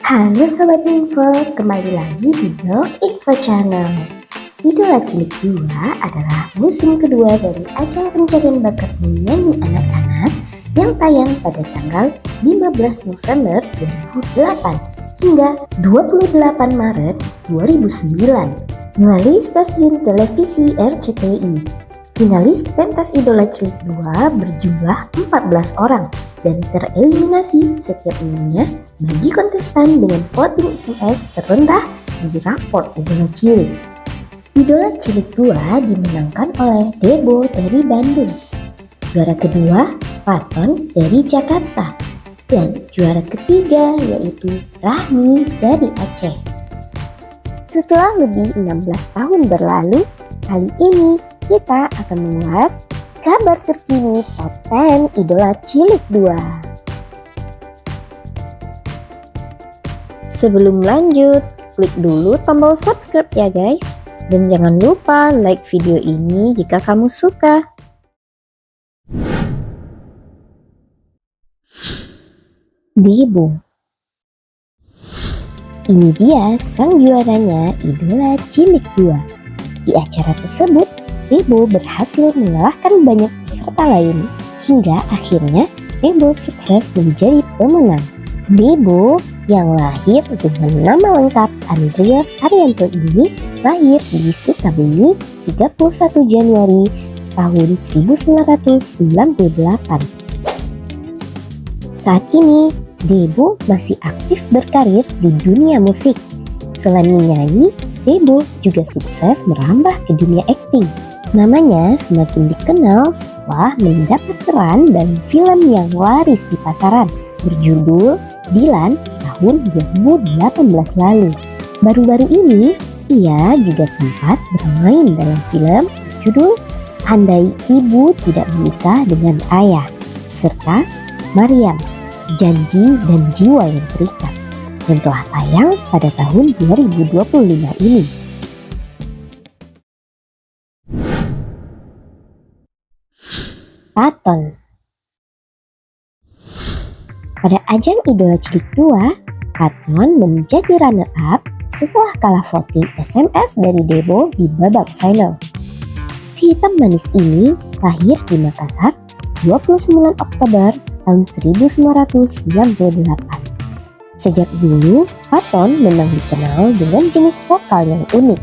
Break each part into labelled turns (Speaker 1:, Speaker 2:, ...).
Speaker 1: Halo Sobat Info, kembali lagi di Blog Info Channel. Idola Cilik 2 adalah musim kedua dari ajang pencarian bakat menyanyi anak-anak yang tayang pada tanggal 15 November 2008 hingga 28 Maret 2009 melalui stasiun televisi RCTI. Finalis pentas Idola Cilik 2 berjumlah 14 orang dan tereliminasi setiap minggunya bagi kontestan dengan voting SMS terendah di rapor Idola Cilik. Idola Cilik 2 dimenangkan oleh Debo dari Bandung, juara kedua Paton dari Jakarta, dan juara ketiga yaitu Rahmi dari Aceh. Setelah lebih 16 tahun berlalu, kali ini kita akan mengulas kabar terkini Top 10 Idola Cilik 2. Sebelum lanjut, klik dulu tombol subscribe ya guys. Dan jangan lupa like video ini jika kamu suka. Debo. Ini dia sang juaranya Idola Cilik 2. Di acara tersebut, Debo berhasil mengalahkan banyak peserta lain hingga akhirnya Debo sukses menjadi pemenang. Debo yang lahir dengan nama lengkap Andreas Arianto ini lahir di Sukabumi 31 Januari tahun 1998. Saat ini Debo masih aktif berkarir di dunia musik. Selain menyanyi, Debo juga sukses merambah ke dunia akting. Namanya semakin dikenal setelah mendapat peran dalam film yang laris di pasaran berjudul Dilan tahun 2018 lalu. Baru-baru ini, ia juga sempat bermain dalam film berjudul Andai Ibu Tidak Menikah dengan Ayah, serta Maryam, Janji dan Jiwa yang Terikat, yang telah tayang pada tahun 2025 ini. Paton. Pada ajang Idola Cilik 2, Paton menjadi runner-up setelah kalah voting SMS dari Debo di babak final. Si hitam manis ini lahir di Makassar 29 Oktober tahun 1998. Sejak dulu, Paton memang dikenal dengan jenis vokal yang unik.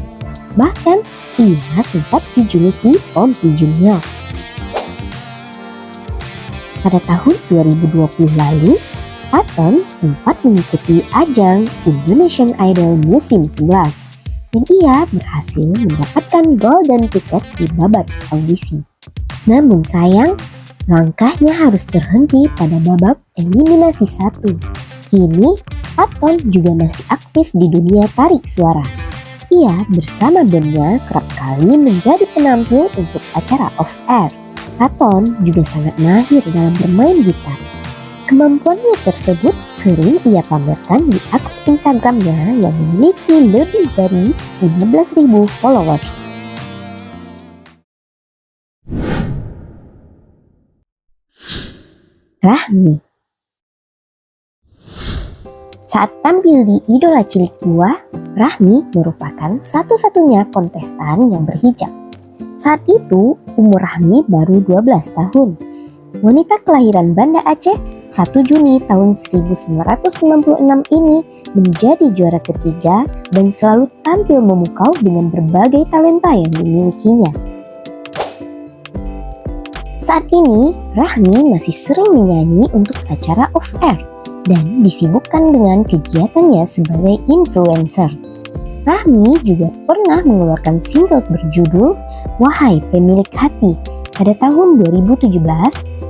Speaker 1: Bahkan, ia sempat dijuluki Pompi Junior. Pada tahun 2020 lalu, Paton sempat mengikuti ajang Indonesian Idol musim 11 dan ia berhasil mendapatkan golden ticket di babak audisi. Namun sayang, langkahnya harus terhenti pada babak eliminasi 1. Kini, Paton juga masih aktif di dunia tarik suara. Ia bersama bandnya kerap kali menjadi penampil untuk acara off-air. Paton juga sangat mahir dalam bermain gitar. Kemampuannya tersebut sering ia pamerkan di akun Instagramnya yang memiliki lebih dari 15.000 followers. Rahmi. Saat tampil di Idola Cilik 2, Rahmi merupakan satu-satunya kontestan yang berhijab. Saat itu, umur Rahmi baru 12 tahun. Wanita kelahiran Banda Aceh 1 Juni tahun 1996 ini menjadi juara ketiga dan selalu tampil memukau dengan berbagai talenta yang dimilikinya. Saat ini, Rahmi masih sering menyanyi untuk acara off-air dan disibukkan dengan kegiatannya sebagai influencer. Rahmi juga pernah mengeluarkan single berjudul Wahai Pemilik Hati pada tahun 2017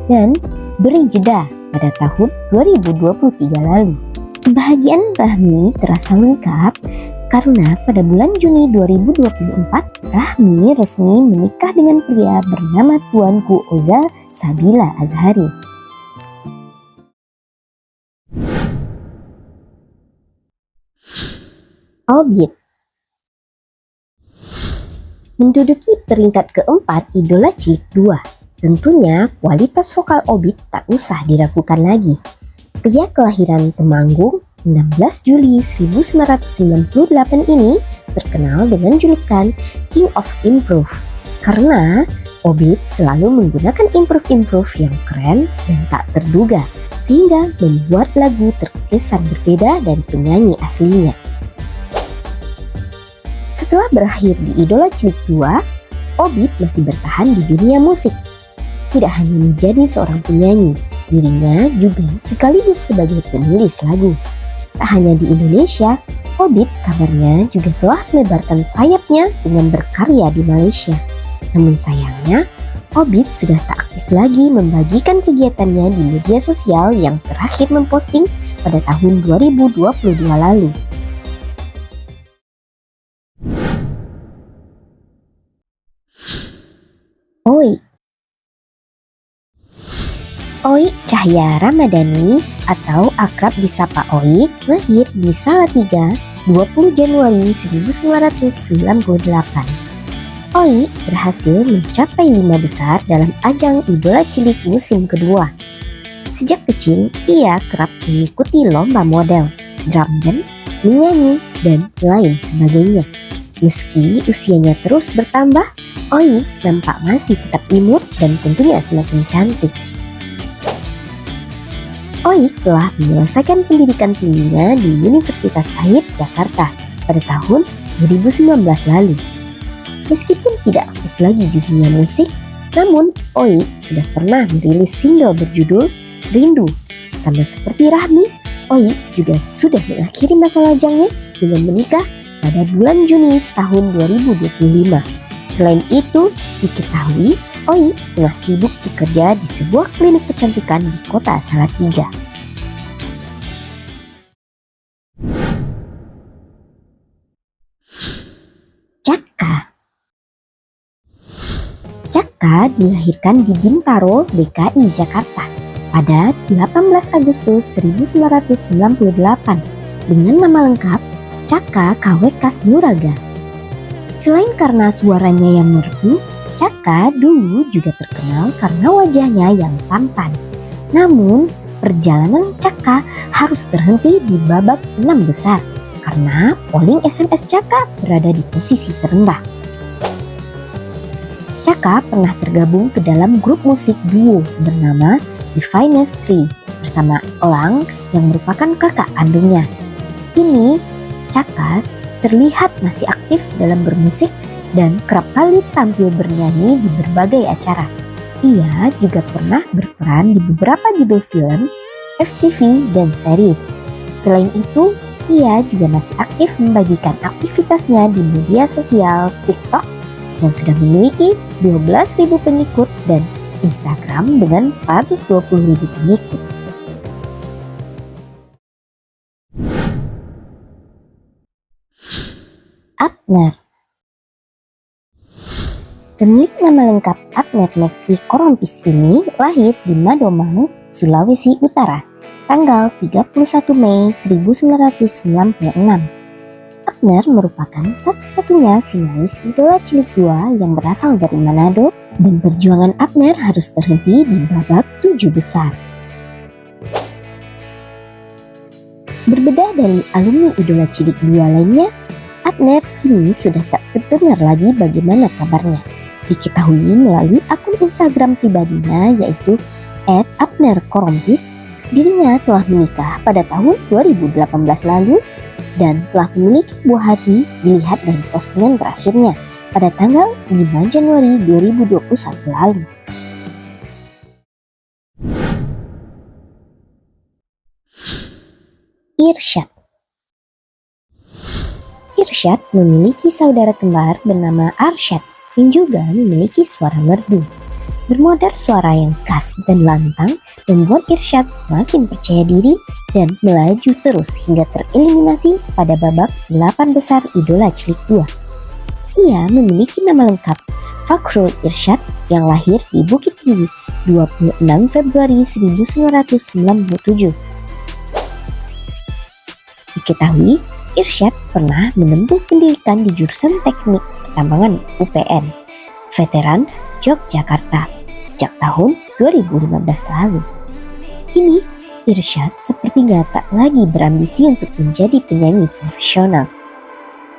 Speaker 1: dan Beri Jeda pada tahun 2023 lalu. Kebahagiaan Rahmi terasa lengkap karena pada bulan Juni 2024 Rahmi resmi menikah dengan pria bernama Tuanku Oza Sabila Azhari. Obit. Menduduki peringkat keempat Idola Cilik 2, tentunya kualitas vokal Obit tak usah diragukan lagi. Pria kelahiran Temanggung 16 Juli 1998 ini terkenal dengan julukan King of Improv karena Obit selalu menggunakan improv-improv yang keren dan tak terduga sehingga membuat lagu terkesan berbeda dari penyanyi aslinya. Setelah berakhir di Idola Cilik 2, Obit masih bertahan di dunia musik. Tidak hanya menjadi seorang penyanyi, dirinya juga sekaligus sebagai penulis lagu. Tak hanya di Indonesia, Obit kabarnya juga telah melebarkan sayapnya dengan berkarya di Malaysia. Namun sayangnya, Obit sudah tak aktif lagi membagikan kegiatannya di media sosial yang terakhir memposting pada tahun 2022 lalu. Oik Cahya Ramadhani atau akrab disapa Oik lahir di Salatiga 20 Januari 1998. Oik berhasil mencapai 5 besar dalam ajang Idola Cilik musim kedua. Sejak kecil, ia kerap mengikuti lomba model, drum band, menyanyi, dan lain sebagainya. Meski usianya terus bertambah, Oik nampak masih tetap imut dan tentunya semakin cantik. Oik telah menyelesaikan pendidikan tingginya di Universitas Said, Jakarta pada tahun 2019 lalu. Meskipun tidak aktif lagi di dunia musik, namun Oik sudah pernah merilis single berjudul Rindu. Sama seperti Rahmi, Oik juga sudah mengakhiri masa lajangnya dengan menikah pada bulan Juni tahun 2025. Selain itu, diketahui Oik tengah sibuk bekerja di sebuah klinik kecantikan di kota Salatiga. Caka dilahirkan di Bintaro, DKI Jakarta pada 18 Agustus 1998 dengan nama lengkap Caka Kawekas Nuraga. Selain karena suaranya yang merdu, Caka dulu juga terkenal karena wajahnya yang tampan. Namun, perjalanan Caka harus terhenti di babak 6 besar karena polling SMS Caka berada di posisi terendah. Caka pernah tergabung ke dalam grup musik duo bernama The Finest Three bersama Elang yang merupakan kakak kandungnya. Kini, Caka terlihat masih aktif dalam bermusik dan kerap kali tampil bernyanyi di berbagai acara. Ia juga pernah berperan di beberapa judul film, FTV, dan series. Selain itu, ia juga masih aktif membagikan aktivitasnya di media sosial TikTok yang sudah memiliki 12.000 pengikut dan Instagram dengan 120.000 pengikut. Abner. Pemilik nama lengkap Abner Mekki Korompis ini lahir di Madomang, Sulawesi Utara, tanggal 31 Mei 1996. Abner merupakan satu-satunya finalis Idola Cilik 2 yang berasal dari Manado dan perjuangan Abner harus terhenti di babak 7 besar. Berbeda dari alumni Idola Cilik 2 lainnya, Abner kini sudah tak terdengar lagi bagaimana kabarnya. Diketahui melalui akun Instagram pribadinya yaitu @abnerkorompis, dirinya telah menikah pada tahun 2018 lalu dan telah memiliki buah hati dilihat dari postingan terakhirnya pada tanggal 5 Januari 2021 lalu. Irsyad. Irsyad memiliki saudara kembar bernama Arsyad yang juga memiliki suara merdu. Bermodal suara yang khas dan lantang membuat Irsyad semakin percaya diri dan melaju terus hingga tereliminasi pada babak 8 besar Idola Cilik 2. Ia memiliki nama lengkap Fakhrul Irsyad yang lahir di Bukit Tinggi 26 Februari 1997. Diketahui, Irsyad pernah menempuh pendidikan di jurusan Teknik Pertambangan UPN, veteran Yogyakarta sejak tahun 2015 lalu. Kini, Irsyad sepertinya tak lagi berambisi untuk menjadi penyanyi profesional.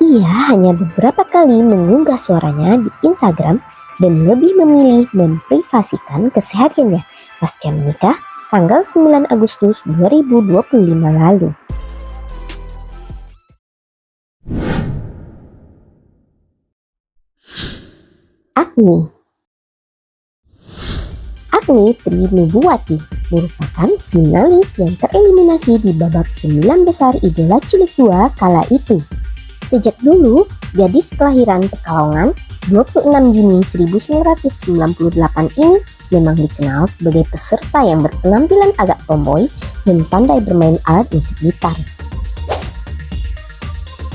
Speaker 1: Ia hanya beberapa kali mengunggah suaranya di Instagram dan lebih memilih memprivasikan kesehariannya pasca menikah tanggal 9 Agustus 2025 lalu. Agni Trinubuwati merupakan finalis yang tereliminasi di babak 9 besar Idola Cilik 2 kala itu. Sejak dulu, gadis kelahiran Pekalongan 26 Juni 1998 ini memang dikenal sebagai peserta yang berpenampilan agak tomboy dan pandai bermain alat musik gitar.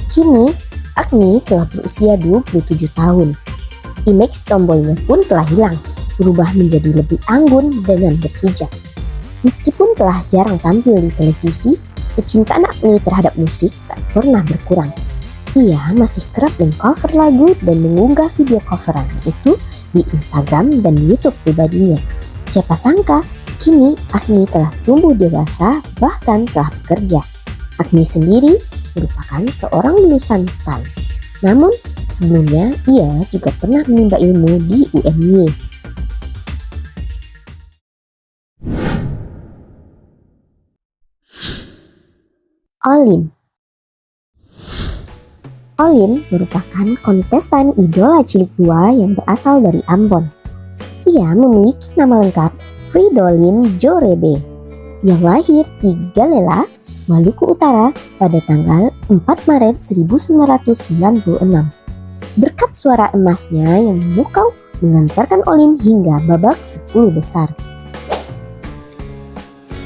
Speaker 1: Kini, Agni telah berusia 27 tahun. Image tomboynya pun telah hilang, berubah menjadi lebih anggun dengan berhijab. Meskipun telah jarang tampil di televisi, kecintaan Agni terhadap musik tak pernah berkurang. Ia masih kerap mengcover lagu dan mengunggah video coverannya itu di Instagram dan YouTube pribadinya. Siapa sangka, kini Agni telah tumbuh dewasa bahkan telah bekerja. Agni sendiri merupakan seorang lulusan STAN. Namun, sebelumnya ia juga pernah menimba ilmu di UNY. Olin merupakan kontestan Idola Cilik 2 yang berasal dari Ambon. Ia memiliki nama lengkap Fridolin Jorebe yang lahir di Galela, Maluku Utara pada tanggal 4 Maret 1996. Berkat suara emasnya yang memukau mengantarkan Olin hingga babak 10 besar.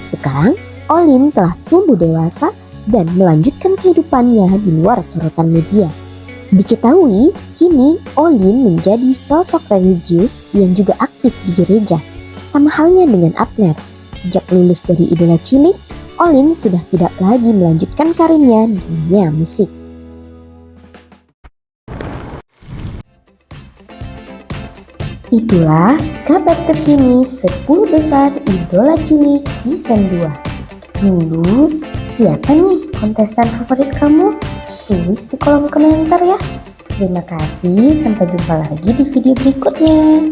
Speaker 1: Sekarang, Olin telah tumbuh dewasa dan melanjutkan kehidupannya di luar sorotan media. Diketahui, kini Olin menjadi sosok religius yang juga aktif di gereja. Sama halnya dengan Abner, sejak lulus dari Idola Cilik, Olin sudah tidak lagi melanjutkan karirnya di dunia musik. Itulah kabar terkini 10 besar Idola Cilik Season 2. Dulu, siapa nih kontestan favorit kamu? Tulis di kolom komentar ya. Terima kasih, sampai jumpa lagi di video berikutnya.